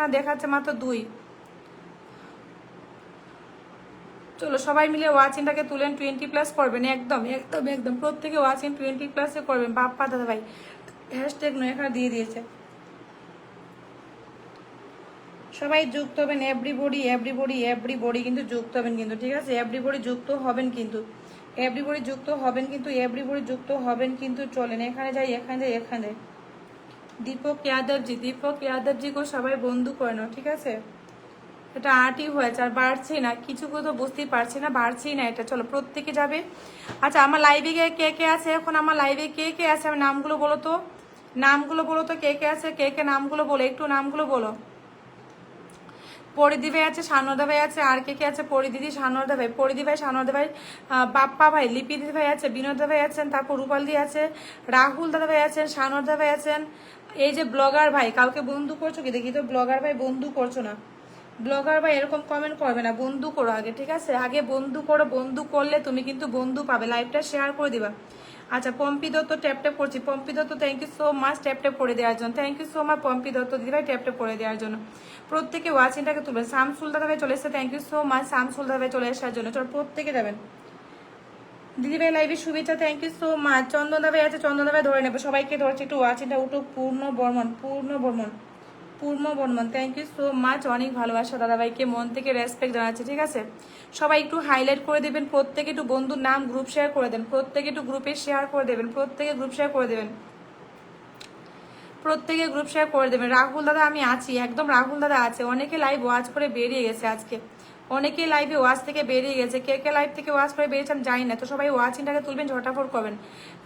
এখানে দেখাচ্ছে মাত্র 2। চলো সবাই মিলে ওয়াচিংটাকে তুলেন, 20+ করবেন, একদম একদম একদম প্রত্যেকে ওয়াচিং 20+ করবেন। বাপ্পা দাদা ভাই হ্যাশট্যাগ নয় এখানে দিয়ে দিয়েছে। সবাই যুক্ত হবেন, এভরিবডি এভরিবডি এভরিবডি কিন্তু যুক্ত হবেন কিন্তু, ঠিক আছে? এভরিবডি যুক্ত হবেন কিন্তু, এভরিবডি যুক্ত হবেন কিন্তু, এভরিবডি যুক্ত হবেন কিন্তু। চলেন এখানে যাই, এখানে যাই, এখানে যাই। দীপক যাদবজি সবাই বন্ধু করে নাও, ঠিক আছে? এটা আর্টই হয়েছে, আর বাড়ছেই না, কিছু তো বুঝতেই পারছি না, বাড়ছেই না এটা। চলো প্রত্যেকে যাবে। আচ্ছা আমার লাইভে কে কে আছে এখন? আমার লাইভে কে কে আছে? আমার নামগুলো বলো তো, নামগুলো বলো তো, কে কে আছে, কে কে নামগুলো বলো, একটু নামগুলো বলো। পরিদি ভাই আছে, সানদা ভাই আছে, আর কে কে আছে? পরিদিদি, সানদা ভাই, পরিদি ভাই, সানদা ভাই, বাপ্পা ভাই, লিপি দিদি ভাই আছে, বিনোদ ভাই আছেন, তারপর রূপাল দি আছে, রাহুল দাদা ভাই আছেন, সানদা ভাই আছেন। এই যে ব্লগার ভাই, কাউকে বন্ধু করছো কি দেখি তো? ব্লগার ভাই বন্ধু করছো না, ব্লগার ভাই এরকম কমেন্ট করবে না, বন্ধু করো আগে, ঠিক আছে? আগে বন্ধু করো, বন্ধু করলে তুমি কিন্তু বন্ধু পাবে। লাইভটা শেয়ার করে দিবা। আচ্ছা পম্পি দত্ত ট্যাপ ট্যাপ করছি, Pompi Dutta thank you so much tap tap করে দেওয়ার জন্য, thank you so much Pompi Dutta দিদিভাই ট্যাপ ট্যাপ করে দেওয়ার জন্য। প্রত্যেকে ওয়াচিংটাকে তুলবেন। শামসুল দাদা ভাই চলে এসেছে, thank you so much Shamsul দাদা ভাই চলে আসার জন্য। চল প্রত্যেকে যাবেন। দিদিভাই লাইভে শুভেচ্ছা, থ্যাংক ইউ সো মাচ। চন্দন দা ভাই আছে, চন্দন দা ভাই ধরে নেবো, সবাইকে ধরছি একটু ওয়াচিংটা উঠুক। পূর্ণ Barman, Purna Barman, Purna Barman, thank you so much, অনেক ভালোবাসা দাদাভাইকে মন থেকে রেসপেক্ট জানাচ্ছি, ঠিক আছে? সবাই একটু হাইলাইট করে দেবেন, প্রত্যেকে একটু বন্ধুর নাম গ্রুপ শেয়ার করে দেন, প্রত্যেকে একটু গ্রুপে শেয়ার করে দেবেন, প্রত্যেকে গ্রুপ শেয়ার করে দেবেন, প্রত্যেকে গ্রুপ শেয়ার করে দেবেন। রাহুল দাদা আমি আছি, একদম রাহুল দাদা আছে। অনেকে লাইভ ওয়াচ করে বেরিয়ে গেছে আজকে, অনেকেই লাইভে ওয়াচ থেকে বেরিয়ে গেছে। কে কে লাইভ থেকে ওয়াচ করে বেরিয়েছে আমি জানি না, তো সবাই ওয়াচিংটাকে তুলবেন, ঝটাফট করবেন,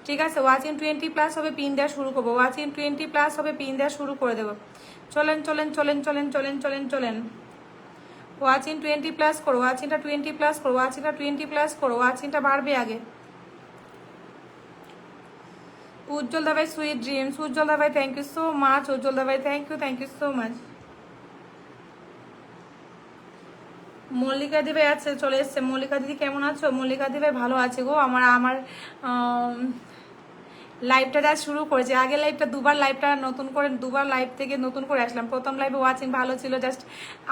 ঠিক আছে? ওয়াচিং 20+ হবে, পিন দেওয়া শুরু করবো। ওয়াচিং 20+ হবে, পিন দেওয়া শুরু করে দেবো। চলেন চলেন চলেন চলেন চলেন চলেন চলেন। ওয়াচিং 20+ করো, ওয়াচিংটা 20+ করো, ওয়াচিংটা 20+ করো, ওয়াচিংটা বাড়বে আগে। উজ্জ্বল দাবাই সুইট ড্রিমস, উজ্জ্বল দাবাই thank you so much, Ujjwal দাবাই thank you so much. Mallika দিদি আছে, চলে এসছে। মল্লিকা দিদি কেমন আছো? মল্লিকা দিদি ভালো আছে গো। আমার আমার লাইভটা যা শুরু করেছে, আগে লাইভটা লাইভটা নতুন করে দুবার লাইভ থেকে নতুন করে আসলাম। প্রথম লাইভে ওয়াচিং ভালো ছিল, জাস্ট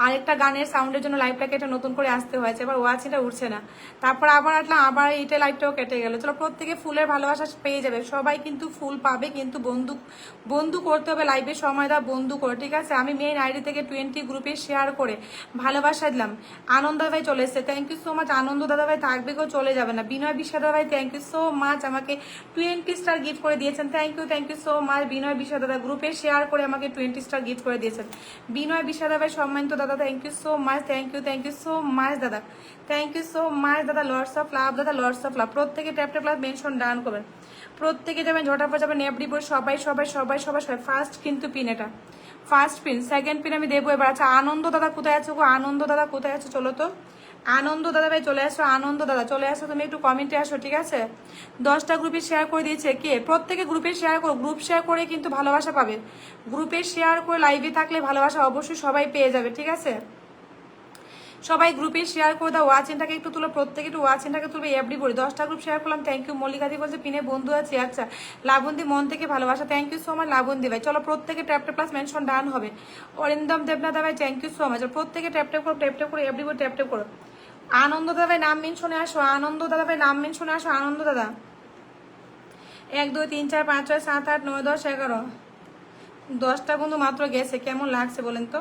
আরেকটা গানের সাউন্ডের জন্য লাইভটাকে এটা নতুন করে আসতে হয়েছে, এবার ওয়াচিংটা উঠছে না। তারপর আবার আসলাম, আবার এইটা লাইভটাও কেটে গেল। চলো প্রত্যেকে ফুলের ভালোবাসা পেয়ে যাবে, সবাই কিন্তু ফুল পাবে, কিন্তু বন্ধু বন্ধু করতে হবে, লাইভে সময় দাও, বন্ধু করে, ঠিক আছে? আমি মেইন আইডি থেকে 20 গ্রুপে শেয়ার করে ভালোবাসা দিলাম। আনন্দ দাদাভাই চলে এসছে, থ্যাংক ইউ সো মাচ। আনন্দ দাদাভাই থাকবে গো, চলে যাবে না। বিনয় বিশ্বাস দাদাভাই থ্যাংক ইউ সো মাচ, আমাকে 20 স্টার গিফট করে দিয়েছেন, থ্যাংক ইউ সো মাচ। বিনয় বিশ্বাস দাদা গ্রুপে শেয়ার করে আমাকে 20 স্টার গিফট করে দিয়েছেন। বিনয় বিশ্বাস দাদাভাই সম্মানিত দাদা, thank you so much, thank you so much দাদা, থ্যাংক ইউ সো মাচ দাদা। লর্ডস অফ লাভ দাদা, লর্ডস অফ লাভ। প্রত্যেকে tap tap love mention done করবেন, প্রত্যেকে যাবেন, ঝটাফট যাবেন। এভরিবডি সবাই সবাই সবাই সবাই সবাই ফার্স্ট কিন্তু পিন, এটা ফার্স্ট পিন, সেকেন্ড পিন আমি দেবো এবার। আচ্ছা আনন্দ দাদা কোথায় আছো গো? আনন্দ দাদা কোথায় আছো? চলো তো আনন্দ দাদা ভাই চলে আসো, আনন্দ দাদা চলে আসো, তুমি একটু কমেন্টে আসো, ঠিক আছে? 10টা গ্রুপে শেয়ার করে দিয়েছে কে? প্রত্যেকে গ্রুপে শেয়ার করো, গ্রুপ শেয়ার করে কিন্তু ভালোবাসা পাবে। গ্রুপে শেয়ার করে লাইভে থাকলে ভালোবাসা অবশ্যই সবাই পেয়ে যাবে, ঠিক আছে? সবাই গ্রুপে শেয়ার করে দাও, ওয়াচিংটাকে একটু তুলো, প্রত্যেকে একটু ওয়াচিংটাকে তুলবে। এভরিবডি 10টা গ্রুপ শেয়ার করলাম, থ্যাংক ইউ। মল্লিকাদি বলছে পিনে বন্ধু আছে, আচ্ছা। লাবন্দি মন থেকে ভালোবাসা, থ্যাংক ইউ সো মাচ লাবন্দি ভাই। চলো প্রত্যেকে ট্যাপ ট্যাপ প্লাস মেনশন ডান হবে। অরিন্দম দেবনাথ ভাই থ্যাংক ইউ সো মাচ। প্রত্যেকে ট্যাপ ট্যাপ করো, ট্যাপ ট্যাপ করো, এভরিবডি ট্যাপ ট্যাপ করো। আনন্দ দাদা ভাই নাম মেনশনে আসো, আনন্দ দাদা ভাই নাম মেনশনে আসো, আনন্দ দাদা। 1 2 3 4 5 6 7 8 9 10 11, 10টা বন্ধু মাত্র গেছে, কেমন লাগছে বলেন তো?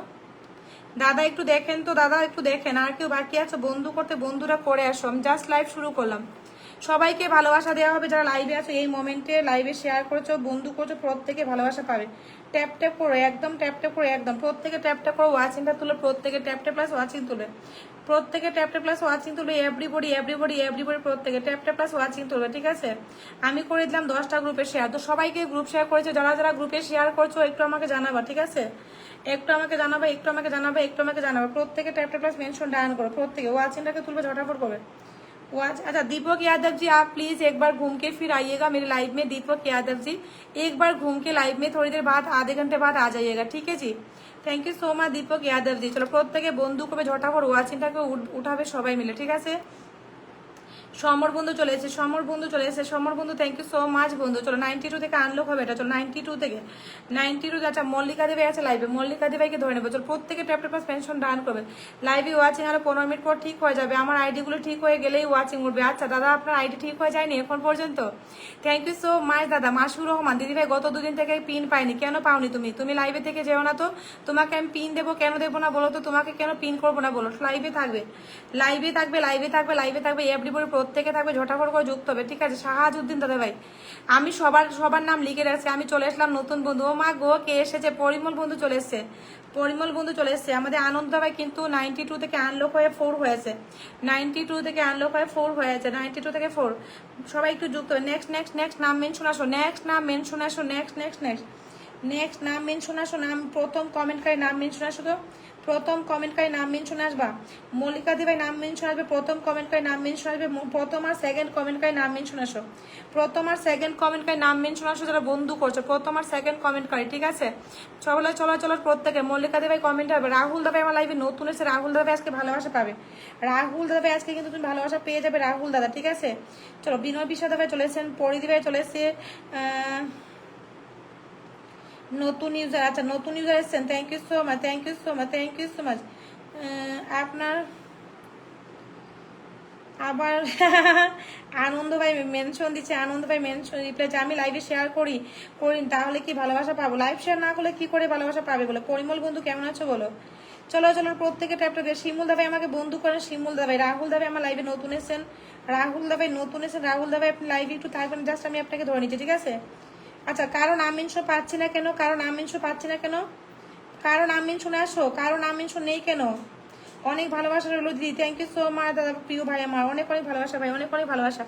দাদা একটু দেখেন তো, দাদা একটু দেখেন, আর কেউ বাকি আছে বন্ধু করতে? বন্ধুরা করে আসো, আমি জাস্ট লাইভ শুরু করলাম। সবাইকে ভালোবাসা দেওয়া হবে, যারা লাইভে আছো এই মোমেন্টে, লাইভে শেয়ার করেছো, বন্ধু করছো, প্রত্যেকে ভালোবাসা পাবে। ট্যাপ ট্যাপ করো, একদম ট্যাপ ট্যাপ করো, একদম প্রত্যেকে ট্যাপ ট্যাপ করো, ওয়াচিংটা তুলে, প্রত্যেকে ট্যাপ ট্যাপ প্লাস ওয়াচিং তুলে, প্রত্যেকে ট্যাপ ট্যাপ প্লাস ওয়াচিং তুলবে। এভরিবডি এভরিবডি এভরিবডি প্রত্যেকে ট্যাপ ট্যাপ প্লাস ওয়াচিং তুলবে, ঠিক আছে? আমি করে দিলাম 10টা গ্রুপে শেয়ার, তো সবাইকে গ্রুপ শেয়ার করেছে, যারা যারা গ্রুপে শেয়ার করছো একটু আমাকে জানাবা, ঠিক আছে? একটু আমাকে জানাবে, একটু আমাকে জানাবে, একটু আমাকে জানাবে। প্রত্যেকে tap tap plus mention done করো, প্রত্যেকে ওয়াচিংটাকে तुलबे झटाफट করবে। वाच अच्छा दीपक यादव जी, आप प्लीज एक बार घूम के फिर आइएगा मेरे लाइव में। दीपक यादव जी एक बार घूम के लाइव में थोड़ी देर बाद, आधे घंटे बाद आ जाइएगा, ठीक है जी? Thank you so much Deepak Yadav ji. चलो प्रत्येके बंधु करबे, झटाफट ওয়াচিংটাকে উঠাবে সবাই মিলে, ঠিক আছে? সমর বন্ধু চলে এসেছে, সমর বন্ধু চলে এসেছে, সমর বন্ধু থ্যাংক ইউ সো মাচ বন্ধু। চলো 92 থেকে আনলক হবে এটা, চলো 92 থেকে 92। আচ্ছা মল্লিকা দেবী আছে লাইভে, মল্লিকা দেবীকে ধরে নেবো। চলো প্রত্যেকে ট্যাপ ট্যাপ পেনশন ডান করবে। লাইভে ওয়াচিং আরো 15 মিনিট পর ঠিক হয়ে যাবে, আমার আইডিগুলো ঠিক হয়ে গেলেই ওয়াচিং উঠবে। আচ্ছা দাদা আপনার আইডি ঠিক হয়ে যায়নি এখন পর্যন্ত? থ্যাংক ইউ সো মাচ দাদা। মাসুর রহমান দিদিভাই গত দুদিন থেকে পিন পাইনি, কেন পাওনি তুমি? তুমি লাইভে থেকে যেও না তো, তোমাকে আমি পিন দেবো কেন দেবো না বলো তো? তোমাকে কেন পিন করবো না বলো? লাইভে থাকবে, লাইভে থাকবে, লাইভে থাকবে, লাইভে থাকবে, এভরিবডি প্রত্যেকে থাকবে, ঝটাফট করে যুক্ত হবে, ঠিক আছে? শাহাজউদ্দিন দাদা ভাই, আমি সবার নাম লিখে রাখছি। আমি চলে আসলাম নতুন বন্ধু। ও মা গো, কে এসেছে? পরিমল বন্ধু চলে এসছে, পরিমল বন্ধু চলে এসছে। আমাদের আনন্দ ভাই কিন্তু 92 থেকে আনলক হয়ে 4 হয়েছে, 92 থেকে আনলক হয়ে 4 হয়েছে, 92 থেকে 4। সবাই একটু যুক্ত হবে। নেক্সট নেক্সট নেক্সট নাম মেনশন আসো, নেক্সট নাম মেনশন আসো, নেক্সট নেক্সট নেক্সট নেক্সট নাম মেনশন আসো। নাম প্রথম কমেন্টকারী নাম মেনশন আসো তো, প্রথম কমেন্টকারী নাম মেনশন আসবা। মল্লিকা দিভাই নাম মেনশন আসবে, প্রথম কমেন্টকারী নাম মেনশন আসবে, প্রথম আর সেকেন্ড কমেন্টকারী নাম মেনশন আসো, প্রথম আর সেকেন্ড কমেন্টকারী নাম মেনশন আসো যারা বন্ধু করছো, প্রথম আর সেকেন্ড কমেন্টকারী, ঠিক আছে? চলো চলো চলো প্রত্যেকে। মল্লিকা দিভাই কমেন্ট হবে। রাহুল দাভাই আমার লাইভে নতুন এসে, রাহুল দাভাই আজকে ভালোবাসা পাবে, রাহুল দাদাভাই আজকে কিন্তু তুমি ভালোবাসা পেয়ে যাবে রাহুল দাদা, ঠিক আছে? চলো বিনয় বিশ্বাস দাভাই চলে এসেছেন, পরিদিভাই চলে এসছে, নতুন ইউজার, আচ্ছা নতুন ইউজার এসেছেন, thank you so much, thank you so much, thank you so much. আপনার আবার আনন্দ ভাই মেনশন দিচ্ছে, আনন্দ ভাই মেনশন রিপ্লাই, আমি লাইভে শেয়ার করি তাহলে কি ভালোবাসা পাবো? লাইভ শেয়ার না করলে কি করে ভালোবাসা পাবে বলো? পরিমল বন্ধু কেমন আছো বলো? চলো চলো প্রত্যেকে ট্যাপটা দিয়ে। শিমুল দাভাই আমাকে বন্ধু করেন, শিমুল দাভাই। রাহুল দাভাই আমার লাইভে নতুন এসেছেন, রাহুল দাভাই নতুন এসেছেন, রাহুল দাভাই আপনি লাইভে একটু থাকবেন, জাস্ট আমি আপনাকে ধরে নিচ্ছি, ঠিক আছে? আচ্ছা কারণ আমিনশো পাচ্ছি না কেন, কারণ আমিনশো পাচ্ছি না কেন, কারণ আমিন শুনে আসো, কারণ আমিন শুনে নেই কেন? অনেক ভালোবাসা রইল দিদি, থ্যাংক ইউ সো মাচ দাদা, প্রিয় ভাই আমার, অনেক অনেক ভালোবাসা ভাই, অনেক অনেক ভালোবাসা।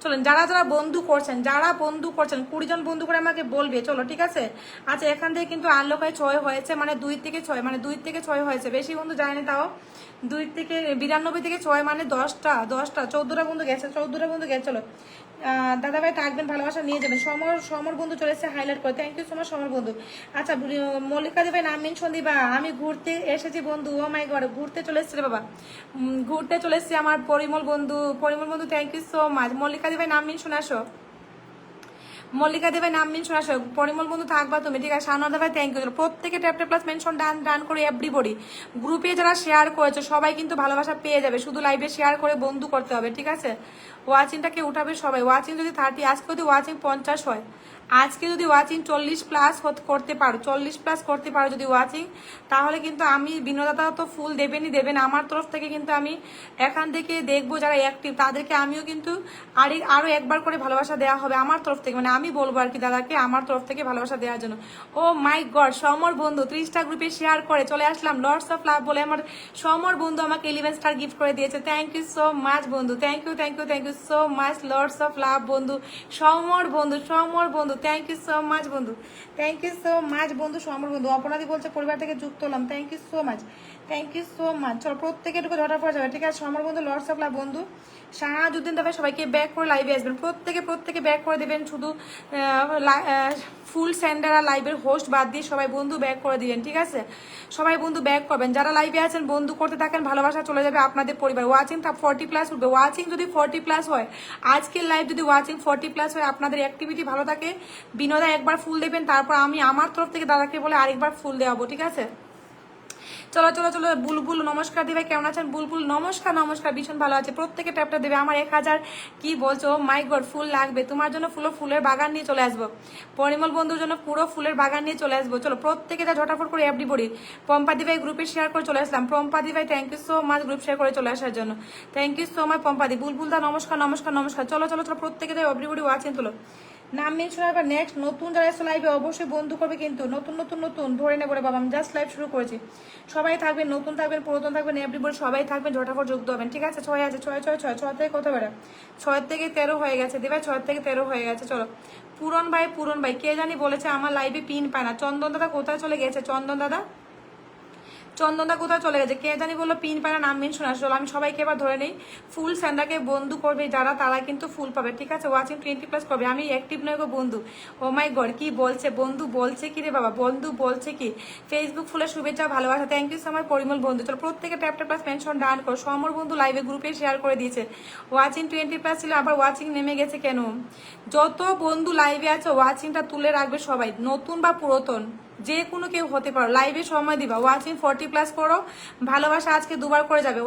চলেন যারা যারা বন্ধু করছেন, যারা বন্ধু করছেন 20 জন বন্ধু করে আমাকে বলবে, চলো ঠিক আছে? আচ্ছা এখান থেকে কিন্তু আনলক হয় 6 হয়েছে, মানে 2 থেকে 6, মানে 2 থেকে 6 হয়েছে, বেশি বন্ধু যায়নি তাও। 2 থেকে 92 থেকে 6 মানে 10টা 14টা বন্ধু গেছে, 14টা বন্ধু গেছে। চলো দাদা ভাই থাকবেন, ভালোবাসা নিয়ে যাবেন। সমর বন্ধু চলে এসেছে হাইলাইট করে, থ্যাংক ইউ সো মাচ সমর বন্ধু। আচ্ছা মল্লিকা দেবেন নাম মেনশন দিবা। আমি ঘুরতে এসেছি বন্ধু, ও মাই গড, ঘুরতে চলে এসেছে রে বাবা, ঘুরতে চলে এসেছি আমার পরিমল বন্ধু, পরিমল বন্ধু thank you so much. Mallika দেবেন নাম মেনশন আসো, মল্লিকা দেবের নাম মেনশন আসো, পরিমল বন্ধু থাকবা তুমি, ঠিক আছে? শানদা ভাই থ্যাংক ইউ। প্রত্যেকে ট্যাপ ট্যাপ প্লাস মেনশন ডান ডান করে এভরিবডি। গ্রুপে যারা শেয়ার করেছে সবাই কিন্তু ভালোবাসা পেয়ে যাবে, শুধু লাইভে শেয়ার করে বন্ধু করতে হবে, ঠিক আছে? ওয়াচিংটাকে উঠাবে সবাই। ওয়াচিং যদি 30, আজকে যদি ওয়াচিং 50 হয়, আজকে যদি ওয়াচিং 40 প্লাস করতে পারো, 40 প্লাস করতে পারো যদি ওয়াচিং, তাহলে কিন্তু আমি বিনোদাতা তো ফুল দেবেনই দেবেন, আমার তরফ থেকে কিন্তু আমি এখান থেকে দেখবো যারা অ্যাক্টিভ তাদেরকে আমিও কিন্তু আরো একবার করে ভালোবাসা দেওয়া হবে আমার তরফ থেকে, মানে আমি বলবো আর কি দাদাকে আমার তরফ থেকে ভালোবাসা দেওয়ার জন্য। ও মাই গড, সমর বন্ধু 30টা গ্রুপে শেয়ার করে চলে আসলাম, লর্ডস অফ লাভ বলে আমার সমর বন্ধু আমাকে 11 স্টার গিফট করে দিয়েছে, থ্যাংক ইউ সো মাচ বন্ধু, thank you thank you thank you so much, lords of love বন্ধু, সমর বন্ধু, সমর বন্ধু থ্যাংক ইউ সো মাচ বন্ধু, থ্যাংক ইউ সো মাচ বন্ধু, সমর বন্ধু। অপরাধী বলছে পরিবার থেকে যুক্ত হলাম, thank you so much, thank you so much. চলো প্রত্যেকে এটুকু ধরা পড়া যাবে, ঠিক আছে? সমর বন্ধু, লর্ডস অফ লাভ বন্ধু, শাহাজউদ্দিন দাদা সবাইকে ব্যাক করে লাইভে আসবেন, প্রত্যেকে ব্যাক করে দেবেন, শুধু ফুল সেন্ডার আর লাইভের হোস্ট বাদ দিয়ে সবাই বন্ধু ব্যাক করে দিবেন, ঠিক আছে? সবাই বন্ধু ব্যাক করবেন, যারা লাইভে আছেন বন্ধু করতে থাকেন, ভালোবাসা চলে যাবে আপনাদের পরিবার। ওয়াচিং 40 প্লাস উঠবে, ওয়াচিং যদি 40 প্লাস হয়, আজকের লাইভ যদি ওয়াচিং 40 প্লাস হয়, আপনাদের অ্যাক্টিভিটি ভালো থাকে, বিনোদা একবার ফুল দেবেন, তারপর আমি আমার তরফ থেকে দাদাকে বলে আরেকবার ফুল দেওয়াবো, ঠিক আছে? চলো চলো চলো। বুলবুল নমস্কার দিভাই, কেমন আছেন? বুলবুল নমস্কার, নমস্কার, ভীষণ ভালো আছে। প্রত্যেকে ট্যাপটা দেবে। আমার 1000 কি বলছো? মাই গড, ফুল লাগবে তোমার জন্য, ফুলের বাগান নিয়ে চলে আসবো, পরিমল বন্ধুর জন্য পুরো ফুলের বাগান নিয়ে চলে আসবো। চলো প্রত্যেকে যা ঝটাফট করে এভরিবডি। পম্পা দিভাই গ্রুপে শেয়ার করে চলে আসলাম, পম্পা দিভাই thank you so much group share করে চলে আসার জন্য, thank you so much Pompa দি। বুলবুল দা নমস্কার, নমস্কার, নমস্কার। চলো চলো চলো প্রত্যেকে এভরিবডি ওয়াচিং তোলো, নাম মেনশন হবে। নেক্সট নতুন যারা এসে লাইভে অবশ্যই বন্ধু করবে, কিন্তু নতুন নতুন নতুন ধরে নেবো রে বাবা, আমি জাস্ট লাইভ শুরু করেছি। সবাই থাকবেন, নতুন থাকবেন, পুরাতন থাকবেন, এভরিবডি সবাই থাকবেন, ঝটাফট যুক্ত হবেন, ঠিক আছে? 6 আছে, 6 থেকে কত বেড়া? 6 থেকে 13 হয়ে গেছে দিভাই, 6 থেকে 13 হয়ে গেছে। চলো পুরন ভাই কে জানি বলেছে আমার লাইভে পিন পায় না। চন্দন দাদা কোথায় চলে গেছে? চন্দন দাদা চন্দনদা কোথায় চলে গেছে কে জানি বললো পিন পায়না নাম মেনশন আসলো। আমি সবাইকে এবার ধরে নেই, ফুল স্যান্ডাকে বন্ধু করবে যারা তারা কিন্তু ফুল পাবে, ঠিক আছে? ওয়াচিং 20+ করবে। আমি অ্যাক্টিভ নয় গো বন্ধু। ও মাই গড, কি বলছে বন্ধু, বলছে কি রে বাবা, বন্ধু বলছে কি? ফেসবুক ফুলের শুভেচ্ছা ভালোবাসা, thank you so much Parimal বন্ধু। চলো প্রত্যেকে tap tap plus mention done করো। সমর বন্ধু লাইভে গ্রুপে শেয়ার করে দিয়েছে। ওয়াচিং 20+ ছিল, আবার ওয়াচিং নেমে গেছে কেন? যত বন্ধু লাইভে আছে ওয়াচিংটা তুলে রাখবে সবাই, নতুন বা পুরাতন যে কোনো কেউ হতে পারো, লাইভে সময় দিবা। ওয়াচিং 40+ করো, ভালোবাসা আজকে দুবার করে যাবে।